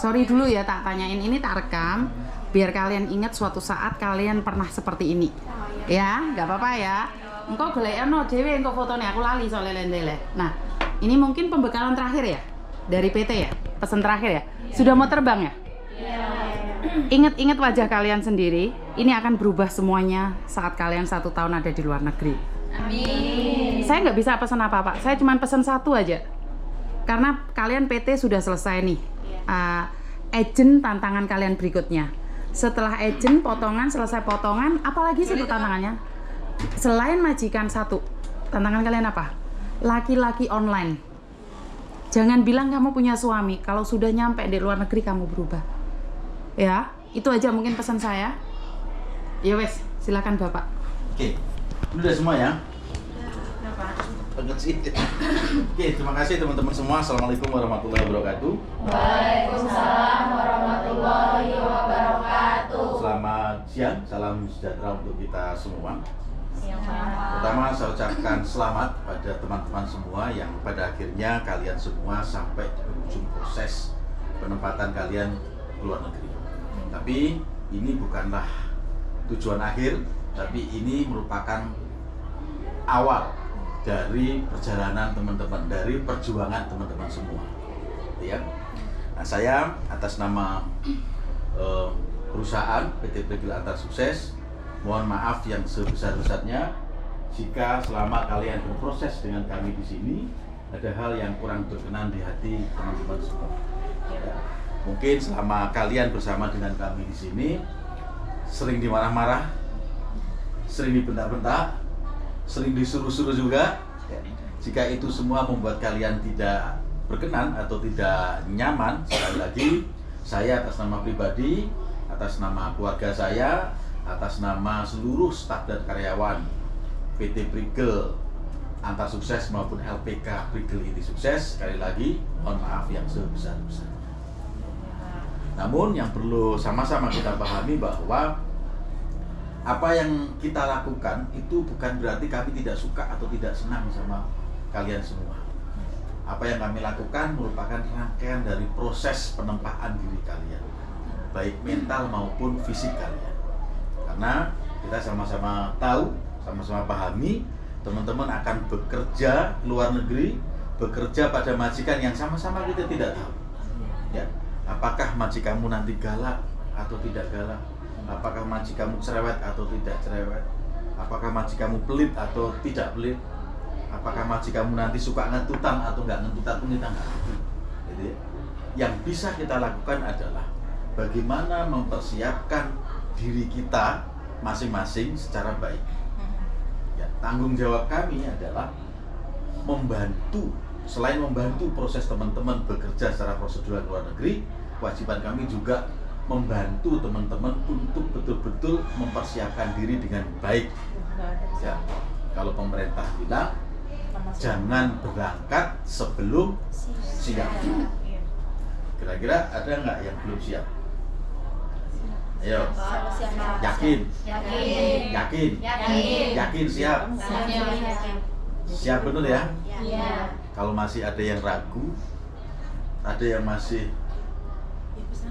Sorry dulu ya tak tanyain, ini tak rekam biar kalian ingat suatu saat kalian pernah seperti ini. Ya, nggak apa-apa ya. Engkau golekno dhewe engkau fotonya, aku lali soalnya lendele. Nah, ini mungkin pembekalan terakhir ya dari PT ya, pesan terakhir ya. Sudah mau terbang ya? Ingat-ingat wajah kalian sendiri, ini akan berubah semuanya saat kalian 1 tahun ada di luar negeri. Amin. Saya nggak bisa pesan apa-apa, saya cuma pesan satu aja. Karena kalian PT sudah selesai nih. Agent tantangan kalian berikutnya. Setelah agent potongan, selesai potongan, apalagi sih tantangannya? Selain majikan 1, tantangan kalian apa? Laki-laki online. Jangan bilang kamu punya suami, kalau sudah nyampe di luar negeri kamu berubah. Ya, itu aja mungkin pesan saya. Ya wes, silakan Bapak. Oke, ini udah semua ya? Banget sih. Oke, terima kasih teman-teman semua. Assalamualaikum warahmatullahi wabarakatuh. Waalaikumsalam warahmatullahi wabarakatuh. Selamat siang, salam sejahtera untuk kita semua. Pertama, saya ucapkan selamat pada teman-teman semua yang pada akhirnya kalian semua sampai di ujung proses penempatan kalian ke luar negeri. Tapi ini bukanlah tujuan akhir, tapi ini merupakan awal dari perjalanan teman-teman, dari perjuangan teman-teman semua, ya. Nah, saya atas nama perusahaan PT Prigel Antar Sukses, mohon maaf yang sebesar-besarnya jika selama kalian berproses dengan kami di sini ada hal yang kurang berkenan di hati teman-teman semua. Ya. Mungkin selama kalian bersama dengan kami di sini sering dimarah-marah, sering dibentak-bentak, sering disuruh-suruh juga. Jika itu semua membuat kalian tidak berkenan atau tidak nyaman, sekali lagi saya atas nama pribadi, atas nama keluarga saya, atas nama seluruh staf dan karyawan PT Prigel Antar Sukses maupun LPK Prigel Inti Sukses, sekali lagi mohon maaf yang sebesar-besarnya. Namun yang perlu sama-sama kita pahami bahwa apa yang kita lakukan itu bukan berarti kami tidak suka atau tidak senang sama kalian semua. Apa yang kami lakukan merupakan rangkaian dari proses penempaan diri kalian, baik mental maupun fisik kalian. Karena kita sama-sama tahu, sama-sama pahami, teman-teman akan bekerja luar negeri, bekerja pada majikan yang sama-sama kita tidak tahu. Ya, apakah majikanmu nanti galak atau tidak galak? Apakah majikanmu cerewet atau tidak cerewet? Apakah majikanmu pelit atau tidak pelit? Apakah majikanmu nanti suka ngentutan atau nggak ngentutan pun kita nggak tahu. Jadi, yang bisa kita lakukan adalah bagaimana mempersiapkan diri kita masing-masing secara baik. Ya, tanggung jawab kami adalah membantu, selain membantu proses teman-teman bekerja secara prosedural luar negeri, kewajiban kami juga membantu teman-teman untuk betul-betul mempersiapkan diri dengan baik. Ya, kalau pemerintah bilang jangan berangkat sebelum siap. Kira-kira ada nggak yang belum siap? Ayo, yakin? Yakin siap? Siap betul ya? Kalau masih ada yang ragu, ada yang masih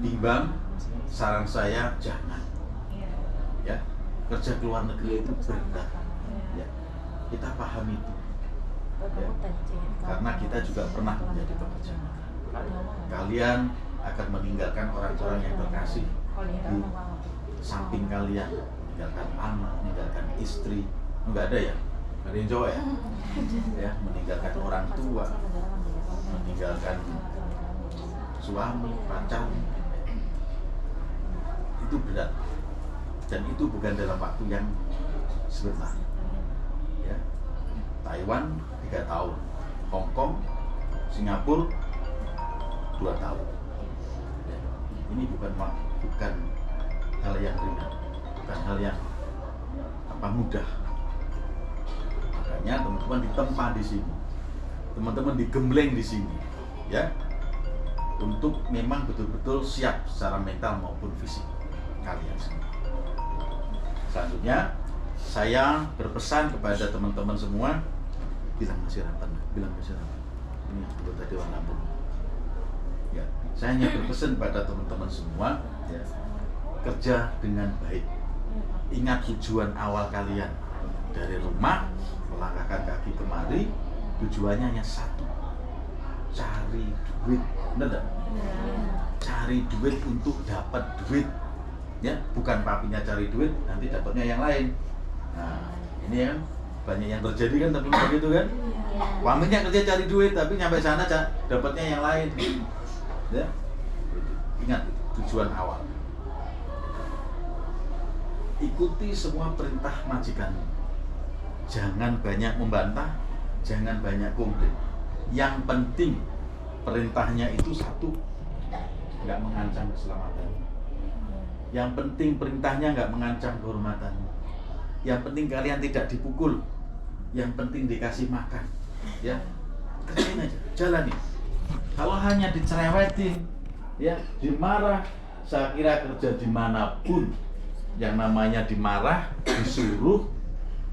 bimbang, saran saya jangan. Ya, kerja ke luar negeri itu berat. Ya, kita pahami itu. Ya, karena kita juga pernah menjadi pekerja. Kalian akan meninggalkan orang-orang yang terkasih di samping kalian, meninggalkan anak, meninggalkan istri, enggak ada ya? Nggak ada yang cowok ya? Ya, meninggalkan orang tua, meninggalkan suami, pacar, itu berat, dan itu bukan dalam waktu yang sebentar. Ya, Taiwan 3 tahun, Hong Kong, Singapura 2 tahun. Ya, ini bukan hal yang ringan, bukan hal yang mudah. Makanya teman-teman ditempa di sini, teman-teman digembleng di sini, ya, untuk memang betul-betul siap secara mental maupun fisik kalian semua. Selanjutnya saya berpesan kepada teman-teman semua, bilang Mas Rampan, ini anggota Dewan Lampung. Ya, Saya hanya berpesan pada teman-teman semua, ya, kerja dengan baik. Ingat tujuan awal kalian dari rumah melangkahkan kaki kemari, tujuannya hanya satu, cari duit, benar? Cari duit untuk dapat duit, ya, bukan papinya cari duit nanti dapatnya yang lain. Nah, ini kan banyak yang terjadi kan, tapi begitu kan, papinya kerja cari duit tapi nyampe sana dapatnya yang lain, ya. Ingat tujuan awal. Ikuti semua perintah majikanmu. Jangan banyak membantah, jangan banyak komplain. Yang penting perintahnya itu satu, nggak mengancam keselamatan. Yang penting perintahnya nggak mengancam kehormatanmu. Yang penting kalian tidak dipukul. Yang penting dikasih makan. Ya, kerjain aja, jalani. Kalau hanya dicerewetin, ya, dimarah, saya kira kerja dimanapun yang namanya dimarah, disuruh,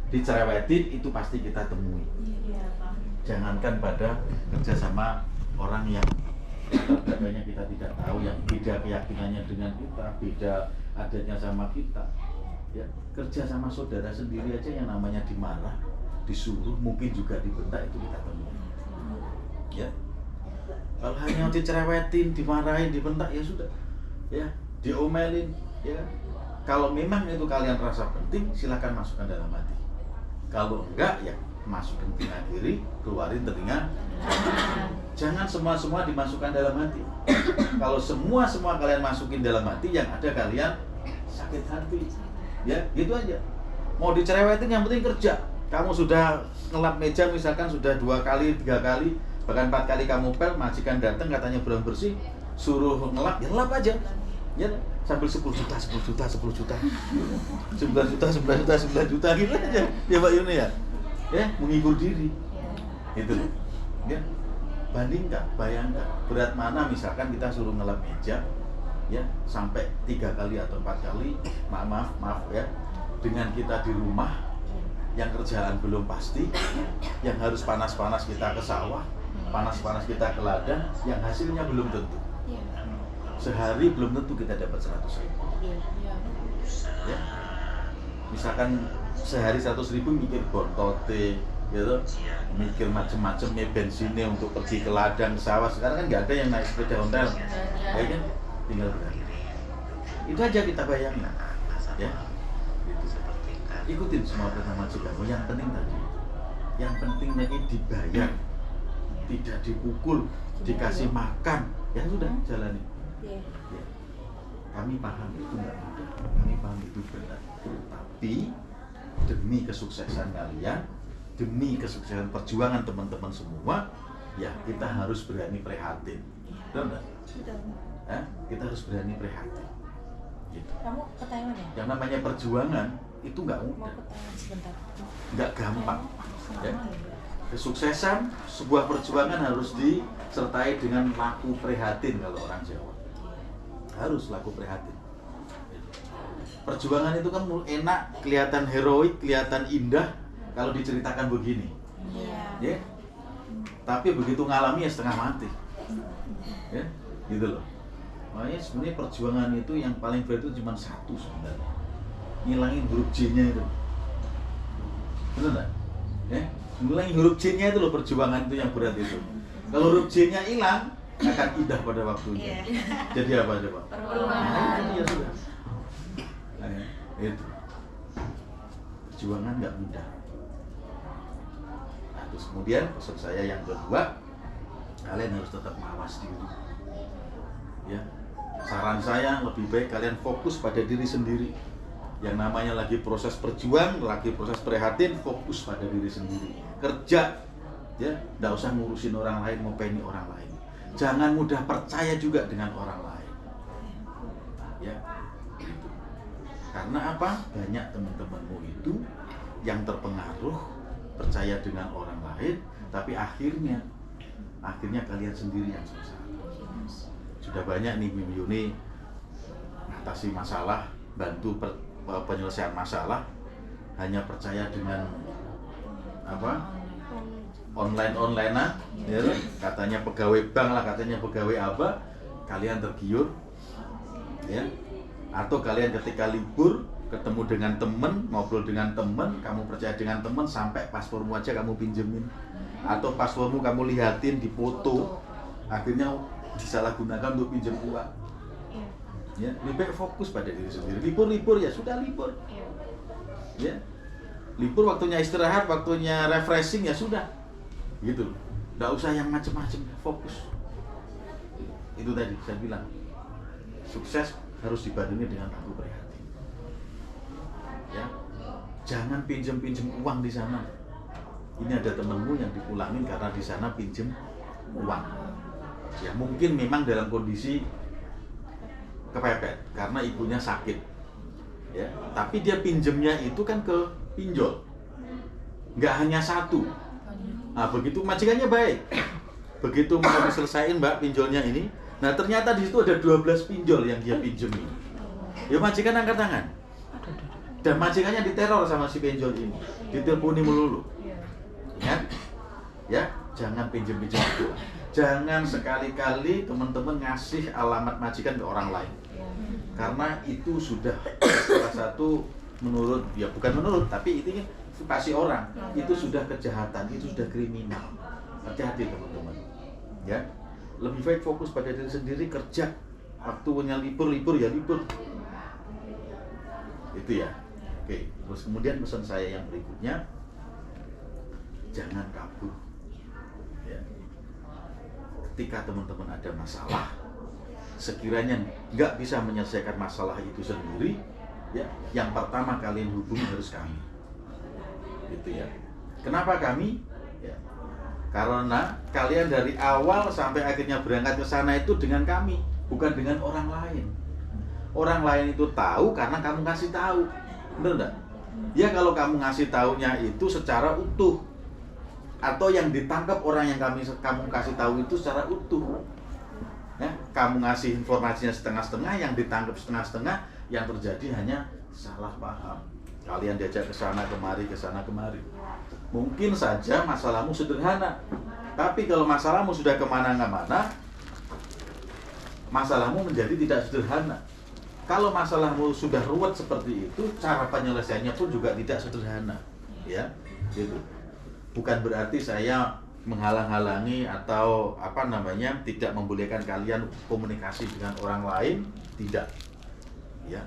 dicerewetin itu pasti kita temui. Jangankan pada kerja sama orang yang latar kita tidak tahu, yang beda keyakinannya dengan kita, beda adatnya sama kita, ya, kerja sama saudara sendiri aja yang namanya dimarah, disuruh, mungkin juga dibentak, itu kita temui. Ya, kalau hanya dicerewetin, dimarahin, dibentak, ya sudah, ya, diomelin, ya. Kalau memang itu kalian rasa penting, silakan masukkan dalam hati. Kalau enggak, ya masukkan telinga kiri, keluarin telinga. Jangan semua dimasukkan dalam hati. Kalau semua kalian masukin dalam hati, yang ada kalian sakit hati. Ya, gitu aja. Mau dicerewetin yang penting kerja. Kamu sudah ngelap meja misalkan sudah 2 kali, 3 kali, bahkan 4 kali kamu pel, majikan datang katanya belum bersih, suruh ngelap, ya lap aja. Ya, sambil 10 juta gitu aja. Ya Pak Yuni ya. Ya, menghibur diri. Itu loh. Ya. Bandingkan, bayangkan berat mana misalkan kita suruh ngelap meja, ya, sampai 3 kali atau 4 kali, maaf ya, dengan kita di rumah yang kerjaan belum pasti, yang harus panas-panas kita ke sawah, panas-panas kita ke ladang, yang hasilnya belum tentu. Sehari belum tentu kita dapat 100.000. Ya. Misalkan sehari 100.000 mikir bontote, gitu, mikir macem-macem ya, bensinnya untuk pergi ke ladang, ke sawah. Sekarang kan nggak ada yang naik sepeda ontel, ya kan, tinggal berani. Itu aja kita bayangin, ya. Gitu. Ikutin semua perintah majikanmu. Yang penting tadi, yang penting lagi dibayar, tidak dipukul, dikasih makan, ya sudah jalani. Ya. Kami paham itu nggak mudah, kami paham itu berat, tapi demi kesuksesan kalian, demi kesuksesan perjuangan teman-teman semua, ya kita harus berani prihatin. Betul nggak? Ya, kita harus berani prihatin. Gitu. Kamu ke Taiwan ya? Yang namanya perjuangan itu nggak mudah, nggak gampang. Ya. Kesuksesan sebuah perjuangan harus disertai dengan laku prihatin kalau orang Jawa. Harus laku prihatin. Perjuangan itu kan enak, kelihatan heroik, kelihatan indah kalau diceritakan begini. Ya. Tapi begitu ngalami ya setengah mati. Ya, gitu loh. Makanya sebenarnya perjuangan itu yang paling berat itu cuma satu sebenarnya. Ngilangin huruf J-nya itu. Benar enggak? Ya, ngilangin huruf J-nya itu loh, perjuangan itu yang berat itu. Kalau huruf J-nya hilang, akan indah pada waktunya. Jadi apa coba? Nah, itu ya sudah. Nah, itu. Perjuangan nggak mudah. Nah, terus kemudian pesan saya yang kedua, kalian harus tetap mawas diri. Ya, saran saya lebih baik kalian fokus pada diri sendiri. Yang namanya lagi proses berjuang, lagi proses prihatin, fokus pada diri sendiri. Kerja, ya, nggak usah ngurusin orang lain, ngopeni orang lain. Jangan mudah percaya juga dengan orang lain. Ya, gitu. Karena apa? Banyak teman-temanmu itu yang terpengaruh percaya dengan orang lain, tapi akhirnya kalian sendiri yang susah. Sudah banyak nih Mim Yuni mengatasi masalah, bantu penyelesaian masalah, hanya percaya dengan apa? Online-onlinean, ya, katanya pegawai bank lah, katanya pegawai apa, kalian tergiur, ya, atau kalian ketika libur ketemu dengan temen, ngobrol dengan temen, kamu percaya dengan temen sampai paspormu aja kamu pinjemin, atau paspormu kamu lihatin di foto, akhirnya disalahgunakan untuk pinjam uang. Ya, lebih baik fokus pada diri sendiri. Libur ya sudah libur. Ya, libur waktunya istirahat, waktunya refreshing ya sudah, gitu. Nggak usah yang macem-macem, fokus. Itu tadi saya bilang, sukses harus dibarengi dengan aku prihatin. Ya, jangan pinjem uang di sana. Ini ada temenmu yang dipulangin karena di sana pinjem uang. Ya mungkin memang dalam kondisi kepepet karena ibunya sakit, ya. Tapi dia pinjemnya itu kan ke pinjol, nggak hanya satu. Nah begitu majikannya baik, begitu mau diselesain mbak pinjolnya ini, nah ternyata di situ ada 12 pinjol yang dia pinjemi. Ya majikan angkat tangan, dan majikannya diteror sama si pinjol ini, diteleponi melulu. Ya, jangan pinjem itu. Jangan sekali-kali teman-teman ngasih alamat majikan ke orang lain. Karena itu sudah salah satu menurut, ya bukan menurut, tapi itu pasti orang, itu sudah kejahatan, itu sudah kriminal. Hati-hati teman-teman. Ya, lebih baik fokus pada diri sendiri, kerja. Waktunya libur ya libur. Itu ya. Oke, terus kemudian pesan saya yang berikutnya, jangan kabur. Ya. Ketika teman-teman ada masalah, sekiranya nggak bisa menyelesaikan masalah itu sendiri, ya, yang pertama kalian hubungi harus kami. Gitu ya. Kenapa kami? Ya. Karena kalian dari awal sampai akhirnya berangkat ke sana itu dengan kami, bukan dengan orang lain. Orang lain itu tahu karena kamu kasih tahu. Benar enggak? Ya kalau kamu ngasih taunya itu secara utuh, atau yang ditangkap orang yang kamu kasih tahu itu secara utuh. Ya, kamu ngasih informasinya setengah-setengah, yang ditangkap setengah-setengah, yang terjadi hanya salah paham. Kalian diajak ke sana kemari, ke sana kemari. Mungkin saja masalahmu sederhana, tapi kalau masalahmu sudah kemana-mana, masalahmu menjadi tidak sederhana. Kalau masalahmu sudah ruwet seperti itu, cara penyelesaiannya pun juga tidak sederhana. Ya, gitu. Bukan berarti saya menghalang-halangi atau tidak membolehkan kalian komunikasi dengan orang lain, tidak. Ya.